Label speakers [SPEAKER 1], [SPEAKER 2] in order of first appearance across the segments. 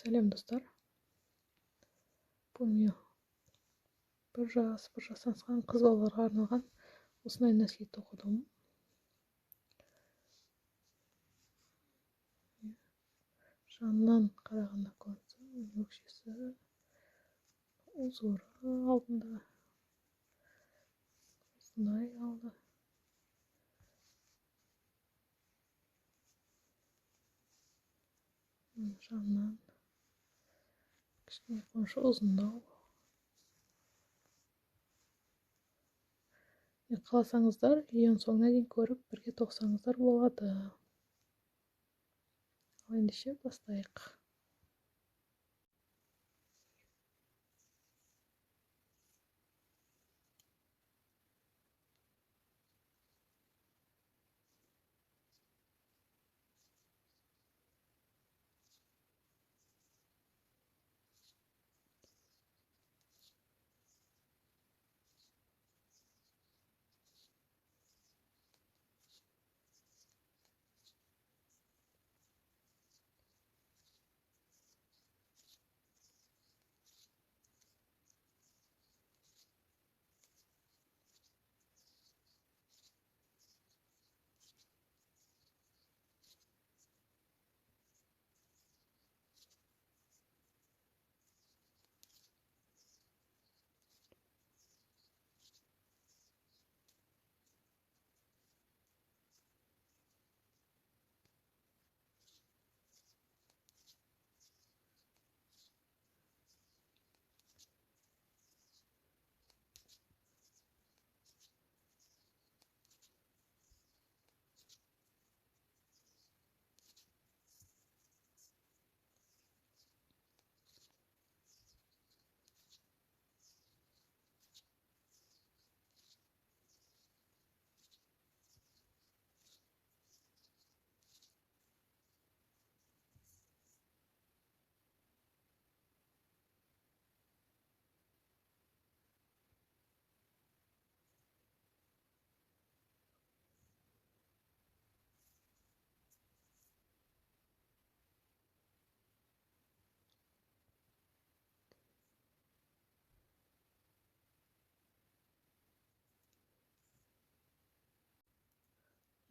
[SPEAKER 1] Сәлем достар. Бұл мен бір жастан асқан қыз балаларға арналған осындай нәсиет оқыдым. Жанынан қарағанда көрінсін, өкшесі, узоры алдында. Осындай алды. Жанынан кішкене қоншы ұзындау. Қаласаңыздар, видеоның соңына дейін көріп, бірге тоқсаңыздар болады. Ал ендеше бастайық.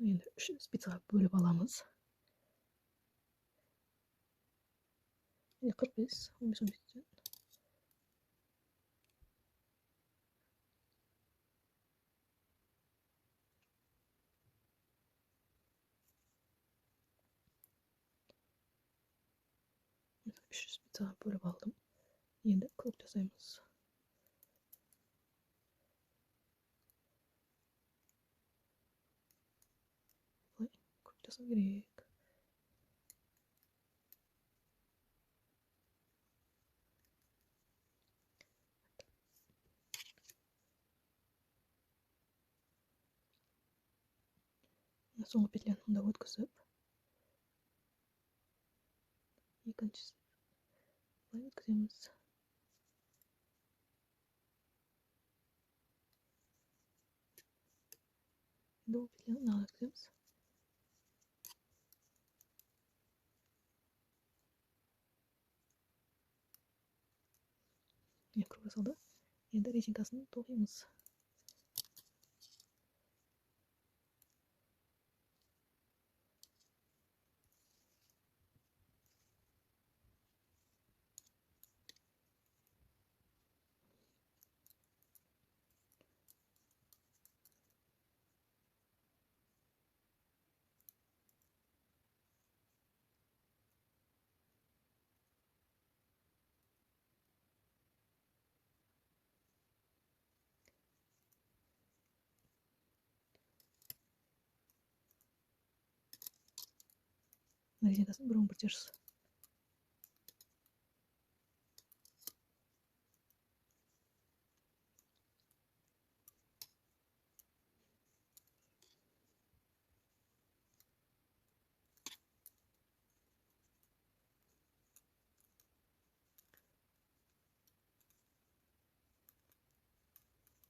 [SPEAKER 1] Енді 3 спицаға бөліп аламыз. 45, 15-15. Үш спицаға бөліп алдым. Енді көк жасаймыз. Көк жасау керек. Соңғы петляны мұнда өткізіп, екіншісі былай өткіземіз. Енді ол петляны мынаған өткіземіз. Круг жасалды. Енді резинкасын тоқимыз. Резинкасын бір оң бір теріс.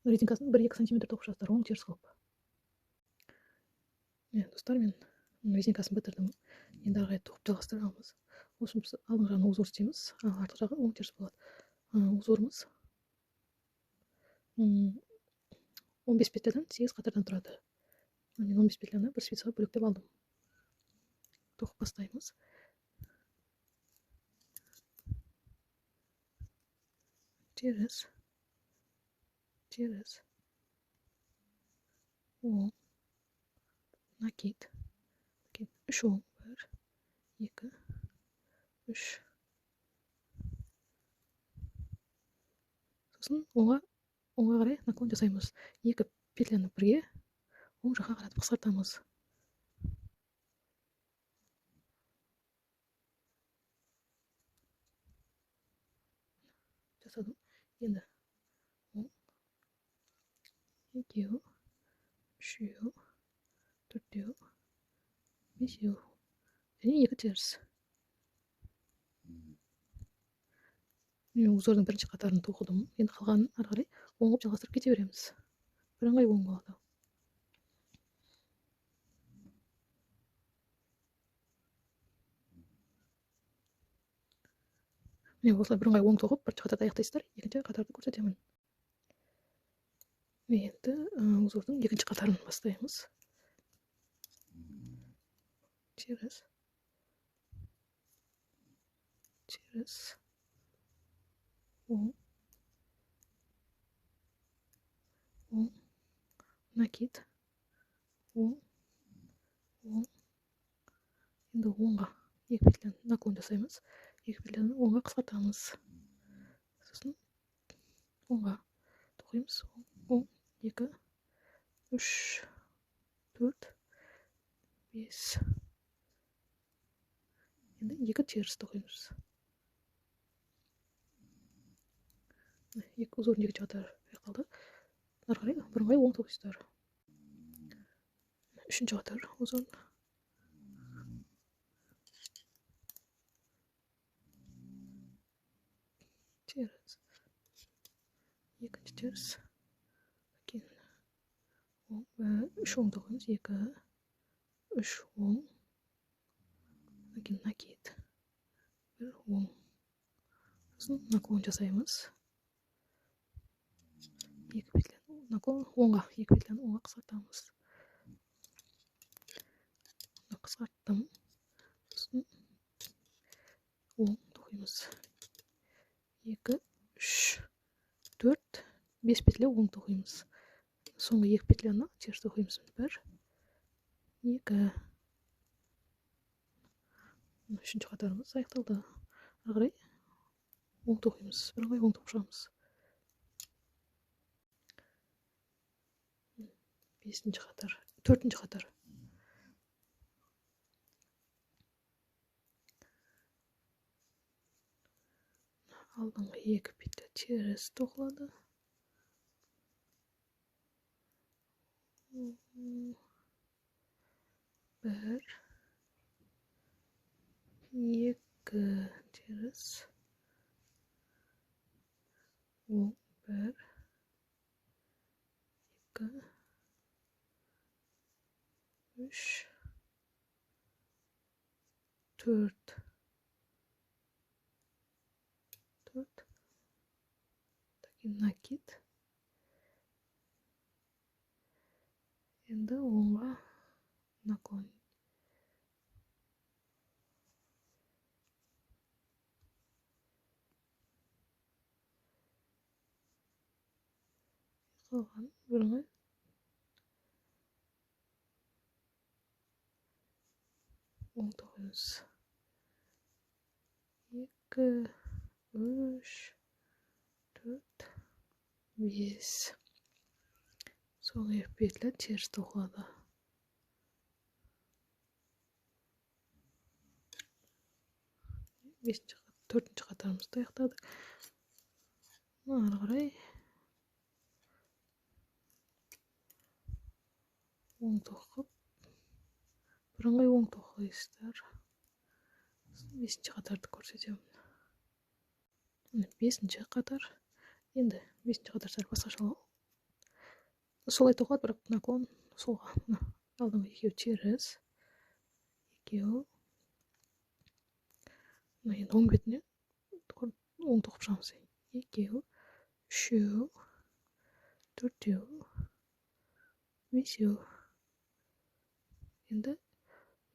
[SPEAKER 1] Резинкасын 1-2 сантиметр тоқып шығасыздар, оң теріс қылып. Достар, мен резинкасын бітірдім. Енді ары қарай тоқып жалғастырамыз. Осы біз алдыңғы жағын узор істейміз, артқы жағы оң теріс болады. Узорымыз 15 петлядан 8 қатардан тұрады. Мен 15 петляны бір спицаға бөліктеп алдым. Тоқып бастаймыз. Теріс, оң, накид, 3 оң, 1, 2, 3. Сосын оңға қарай наклон жасаймыз. 2 петляны бірге оң жаққа қаратып қысқартамыз. Жасадым. Енді оң, 2, 3, 4, 5 және 2 теріс. Мен узордың бірінші қатарын тоқыдым. Енді қалғанын ары қарай оңып жалғастырып кете береміз. Бірыңғай оң болады. Мен осылай бірыңғай оң тоқып, бірінші қатарды аяқтайсыздар, екінші қатарды көрсетемін. Енді узордың екінші қатарын бастаймыз. Теріс, оң, накид, оң. Енді оңға 2 петляны наклон жасаймыз. 2 петляны оңға қысқартамыз. Сосын оңға тоқимыз. Оң, 2, 3, 4, 5. Енді 2 теріс тоқимыз. Узордың екінші қатары аяқталды. Ары қарай бірыңғай оң тоқисыздар. Үшінші қатар узор. Теріс. Екінші теріс. Оң, 3 оң тоқимыз. 2, 3 оң. Накид. 1 оң. Сосын наклон жасаймыз. 2 петляны наклон оңға, 2 петляны оңға қысқартамыз. Қысқарттым. Сосын оң тоқимыз. 2, 3, 4, 5 петля оң тоқимыз. Соңғы 2 петляны теріс тоқимыз. 1, 2. Үшінші қатарымыз аяқталды. Ары қарай оң тоқимыз. Бірыңғай оң тоқып шығамыз. 5-ші қатар, 4-ші қатар. Алдыңғы 2 петля теріс тоқылады. 1, 2 теріс. Оң, 1, 2, 3, 4. Накид. Енді оңға наклон. Қалған біріңғай оң тоқимыз. 2, 3, 4, 5. Соңғы 2 петля теріс тоқылады. 4-ші қатарымызды аяқтадық. Ары қарай оң тоқып, бірыңғай оң тоқылайсыздар. 5-ші қатарды көрсетемін. 5-ші қатар. Енді 5-ші қатар сәл басқаша. Солай тоқылады, бірақ наклон солға. Алдыңғы 2 теріс. 2. мына енді оң бетіне оң тоқып шығамыз. 2, 3, 4, 5. Енді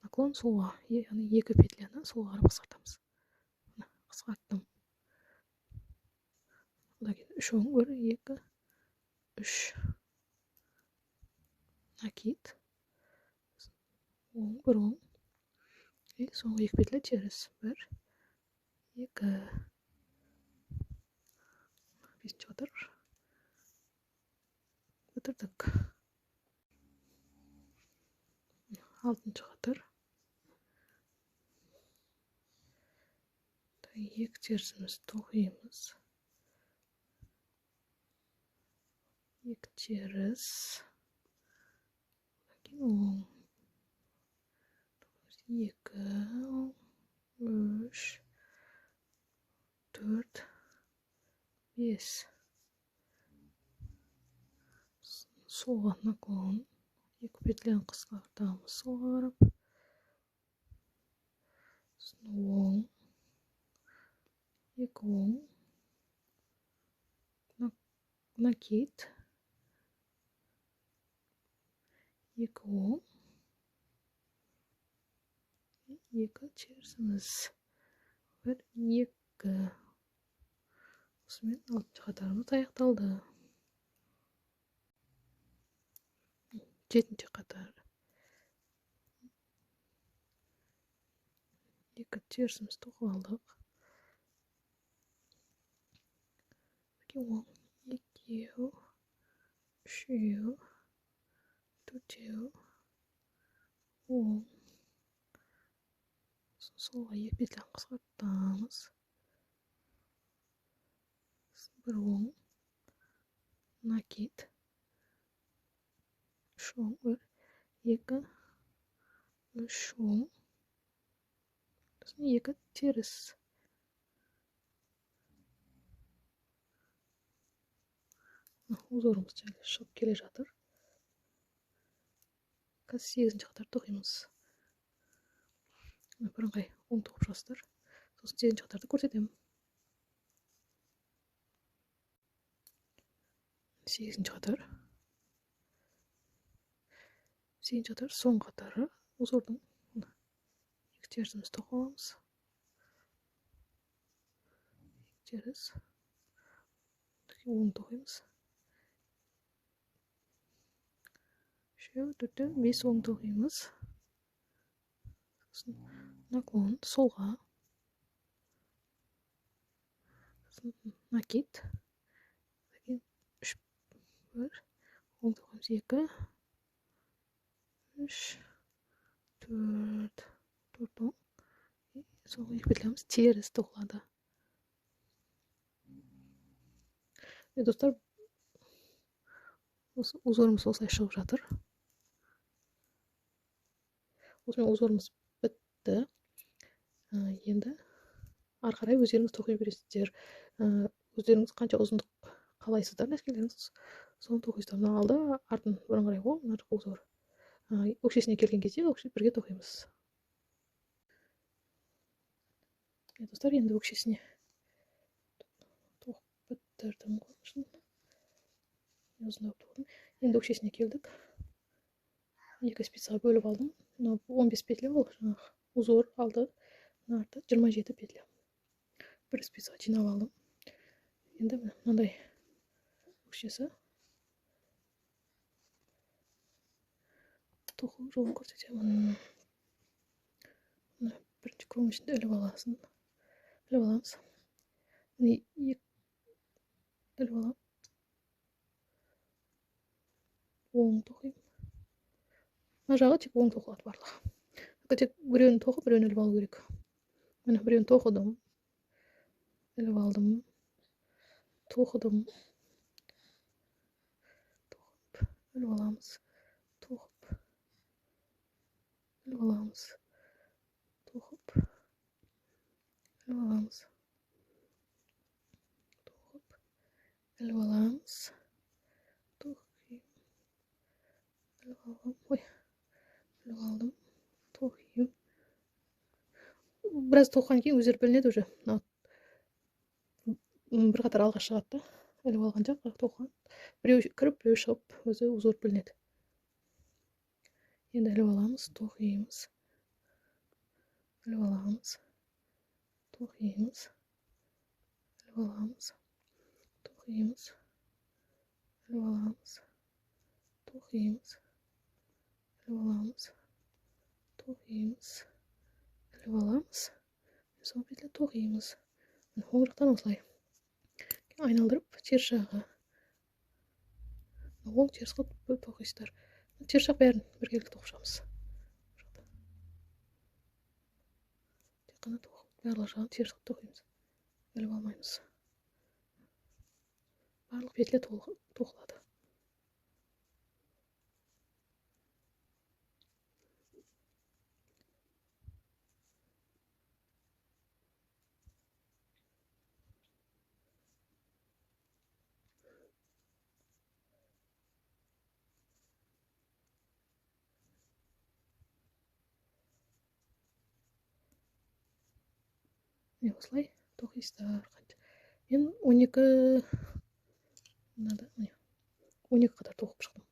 [SPEAKER 1] наклон солға, яғни 2 петляны солға қарап қысқартамыз. Қысқарттым. Одан кейін 3 оң, 1, 2, 3. Накид. Оң, 1 оң. И соңғы 2 петля теріс. 1, 2. 5-ші қатар. Бітірдік. 6-ші қатар. 2 терісіміз тоқимыз. 2 теріс. Оң. 2 оң. 3, 4, 5. Солға наклон. 2 петляны қысқартамыз солға қарап. Оң. 2 оң. Накид. 2 оң. 2 терісіміз. 1, 2. Осымен 6-ші қатарымыз аяқталды. 7-ші қатар. 2 терісіміз тоқып алдық. 2 оң. 2, 3, 4. Оң. Солға 2 петляны қысқартамыз. 1 оң. Накид. 3 оң. 1, 2, 3 оң. 2 теріс. Узорымыз шығып келе жатыр. Қазір 8-ші қатар тоқимыз. Бірыңғай оң тоқып шығасыздар. Сосын 8-ші қатарды көрсетемін. 8-ші қатар. 8-ші қатар соңғы қатары. Узордың 2 терісіміз тоқып аламыз. 2 теріс. Оң тоқимыз. 3, 4, 5 оң тоқимыз. Наклон солға. Накид. 3, 1. Оң тоқимыз. 2, 3, 4. 4 оң. Соңғы 2 петлямыз теріс тоқылады. Достар, узорымыз осылай шығып жатыр. Осымен узорымыз бітті. Енді ары қарай өздеріңіз тоқи бересіздер. Өздеріңіз қанша ұзындық қалайсыздар, нәскелеріңіз соны тоқисыздар. Мына алды, артын бірыңғай ғой, мына жақ узор. Өкшесіне келген кезде бірге тоқимыз. Достар, енді өкшесіне тоқып бітірдім ғой. Енді өкшесіне келдік. 2 спицаға бөліп алдым. 15 петля ол жаңағы узор алды. Арты 27 петля. 1 спицаға жинап алдым. Енді мынандай өкшесі. Тоқу жолын көрсетемін. Бірінші көңіл ішінде іліп аласың. Іліп аламыз. Іліп алам. Оң тоқим. Мына жағы тек оң тоқылады барлығы. Тек біреуін тоқып, біреуін іліп алу керек. Міне біреуін тоқыдым. Іліп алдым. Тоқыдым. Тоқып, іліп аламыз. Тоқып, іліп аламыз. Тоқып, іліп аламыз. Тоқып, іліп аламыз. Тоқим. Іліп алдым. Тоқим. біраз тоққан кейін өздері білінеді уже. Бір қатар алға шығады да, іліп алған жақ тоққан. Біреу кіріп, біреу шығып, өзі узор білінеді. Енді іліп аламыз, тоқимыз. Іліп аламыз, тоқимыз. Іліп аламыз, тоқимыз. Іліп аламыз, тоқимыз. Іліп аламыз, тоқимыз. Іліп аламыз. Сол петля тоқимыз. Оң жақтан осылай айналдырып, теріс жағы. Оң теріс қылып тоқисыздар. Теріс жақ бәрін біркелкі тоқып шығамыз. Тек қана барлық жағын теріс қылып тоқимыз. Іліп алмаймыз. Барлық петля тоқылады. Осылай тоқисыздар. Мен 12 қатар тоқып шықтым.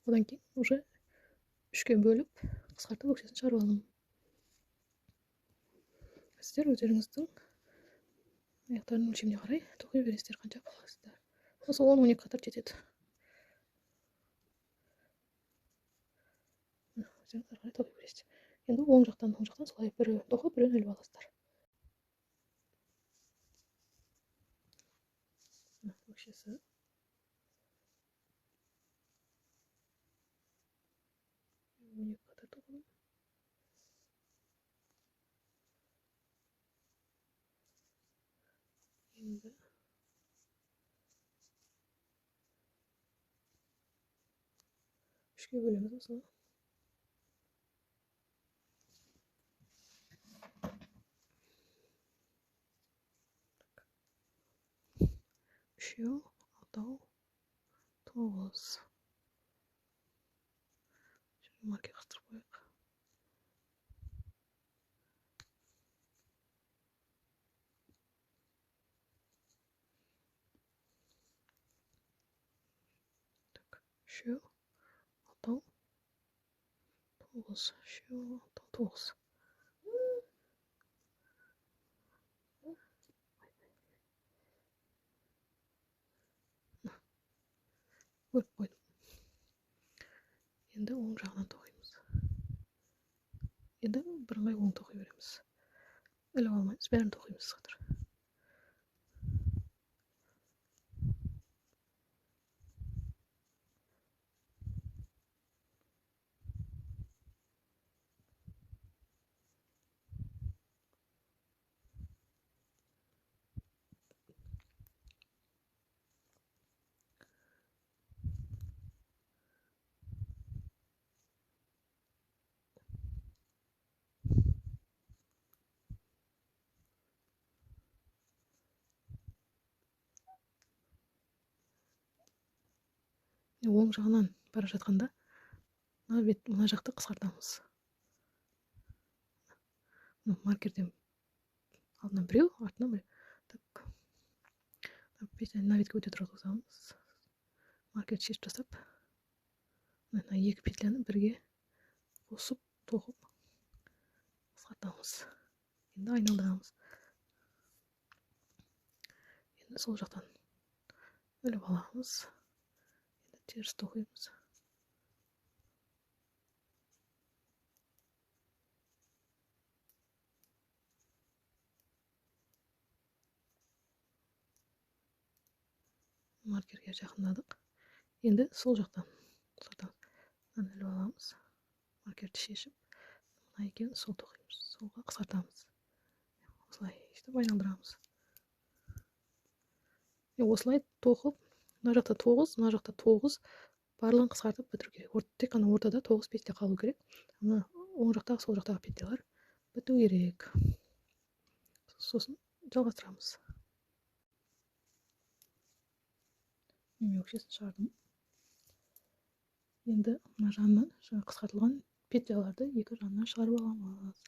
[SPEAKER 1] Одан кейін уже 3-ке бөліп, қысқартып өкшесін шығарып алдым. Сіздер өздеріңіздің аяқтарының өлшеміне қарай тоқи бересіздер, қанша қаласыздар. Осы 10-12 қатар жетеді. Өздеріңіз қарай тоқи бересіздер. Енді оң жақтан солай бірін тоқып, бірін іліп аласыздар. Өкшесі. Қатар тоқыдым. Енді 3-ке бөлеміз осыны. Үшеу, 6, 9. Маркер қыстырып қояйық. Үшеу, 6, 9. Үшеу, 6, 9. Көріп қойдым. Енді оң жағынан тоқимыз. Енді бірыңғай оң тоқи береміз. Іліп алмаймыз, бәрін тоқимыз қатар. Оң жағынан бара жатқанда, мына жақты қысқартамыз. Маркерден алдынан біреу, артынан біреу. Так. Навитке өте тұрғызамыз. Маркерді шешіп тастап, мына 2 петляны бірге қосып, тоқып қысқартамыз. Енді айналдырамыз. Енді сол жақтан іліп аламыз. Енді теріс тоқимыз. Маркерге жақындадық. Енді сол жақтан іліп аламыз. Маркерді шешіп, мына екеуін сол тоқимыз. Солға қысқартамыз. Осылай істеп айналдырамыз. Осылай тоқып, мына жақта 9, мына жақта 9, барлығын қысқартып бітіру керек. Тек қана ортада 9 петля қалу керек. Мына оң жақтағы, сол жақтағы петлялар біту керек. Сосын жалғастырамыз. Мен өкшесін шығардым. Енді мына жанынан қысқартылған петляларды екі жанынан шығарып аламыз.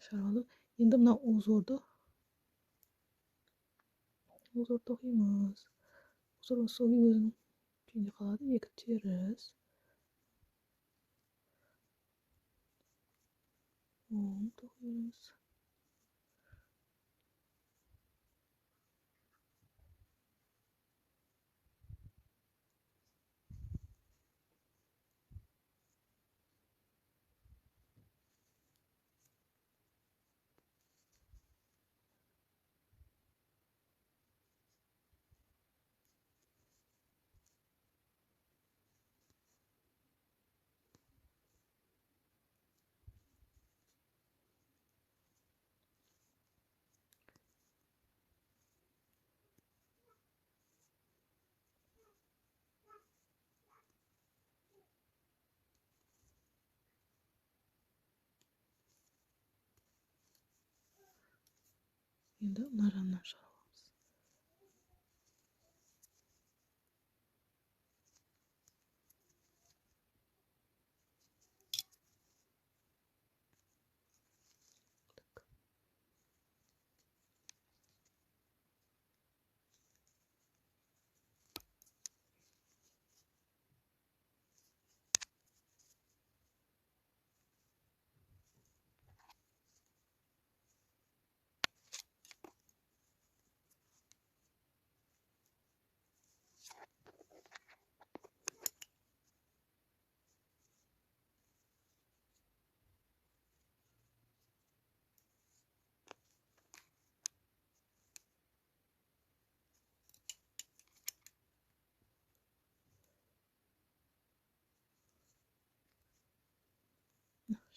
[SPEAKER 1] шығарып алдым. Енді мына узорды тоқимыз. Узор сол өзінің күйінде қалады. Екі теріс. Оң тоқимыз. Енді мына жағынан шығарып аламыз.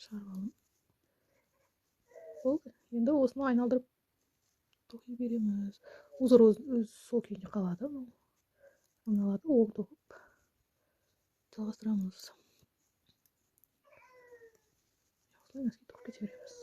[SPEAKER 1] Шығарып алдым. Болды. Енді осыны айналдырып тоқи береміз. Узор өз сол күйінде қалады. Мыналарды оң тоқып жалғастырамыз. Осылай носки тоқып кете береміз.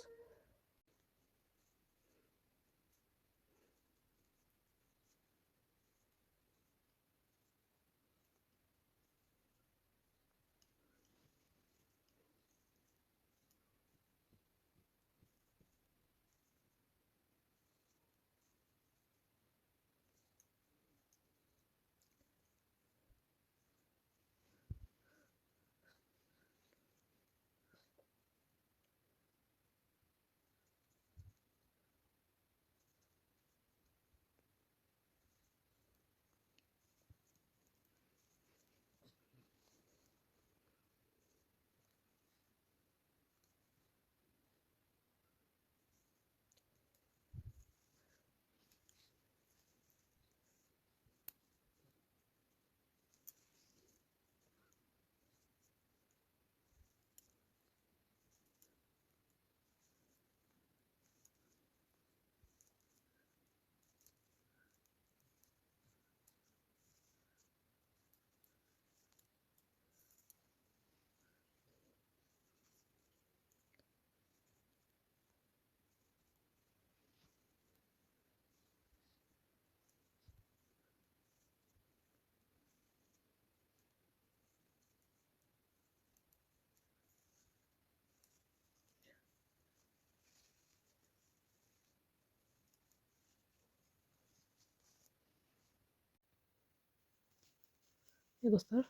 [SPEAKER 1] Достар,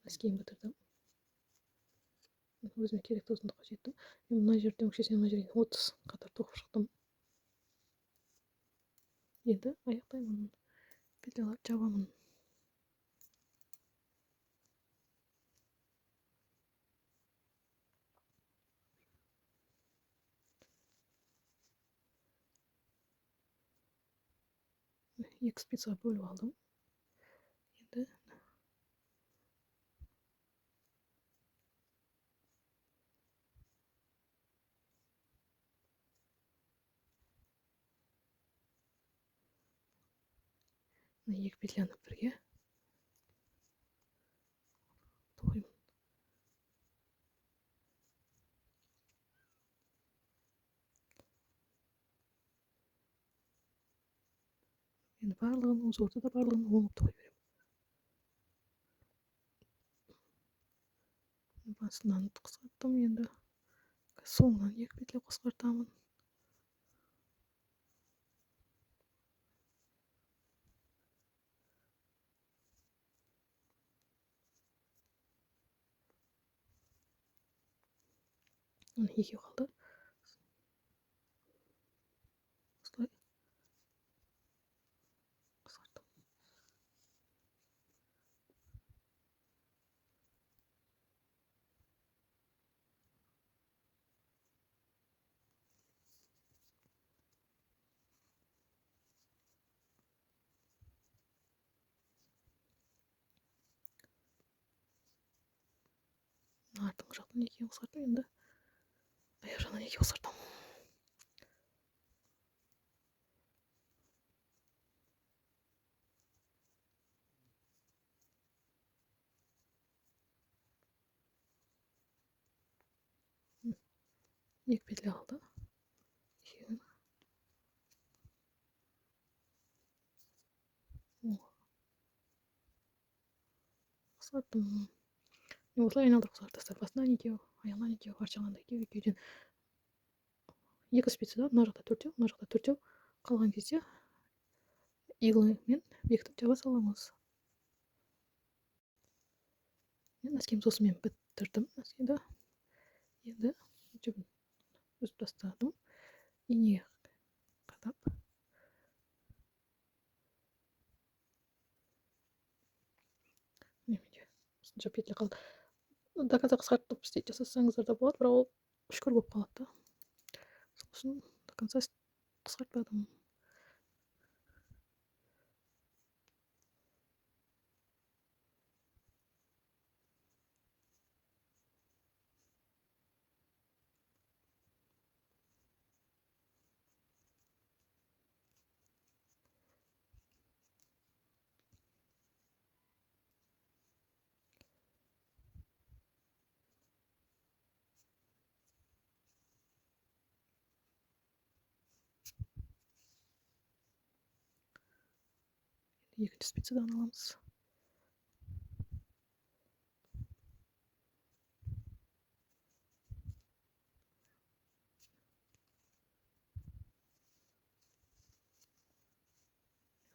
[SPEAKER 1] носкиін бітірдім. Өзіме керекті ұзындыққа жеттім. Мен мына жерден өкшесінен мына жерге 30 қатар тоқып шықтым. Енді аяқтаймын. Петлялап жабамын. Екі спицаға бөліп алдым. Енді екі петляны бірге тоқимын. Енді барлығын, узорды да барлығын оңып тоқи беремін. Басынан қысқарттым, енді соңынан 2 петля қысқартамын. Міне 2 қалды. Осылай қысқарттым. Артыңғы жақтан 2 қысқарттым, енді аяқ жағынан 2 қысқартамын. Екі петля қалды. Қысқарттым. Осылай айналдырып қысқартып тастап, басынан 2, аяғынан 2, арт жағынан 2, екеуден 2 спица, мына жақта 4, мына жақта 4. Қалған кезде иглымен бекітіп жаба саламыз. Мен носкемді осымен бітірдім. Носкемді енді жібін үзіп тастадым. Инеге қадап осынша петля қалды. До конца қысқартып істейді жасасаңыздар да болады, бірақ ол үшкір болып қалады да. Сол үшін до конца қысқартпадым. Екінші спицадан аламыз.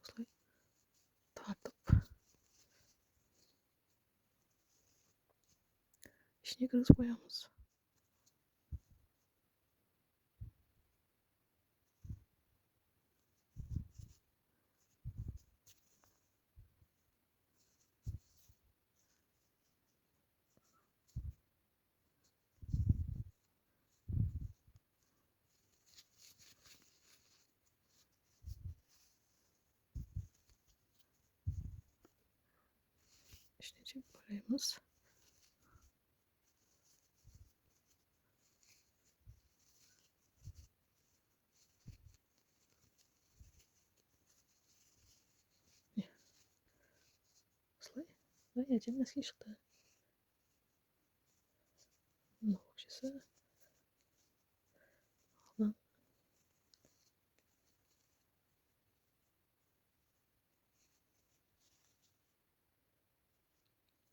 [SPEAKER 1] Осылай тартып ішіне кіргізіп қоямыз. İşte şimdi boyamız. Слой. Да, и один носки шықты. Ну, общесі. Алдан.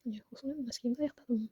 [SPEAKER 1] Міне, осымен носкемді аяқтадым.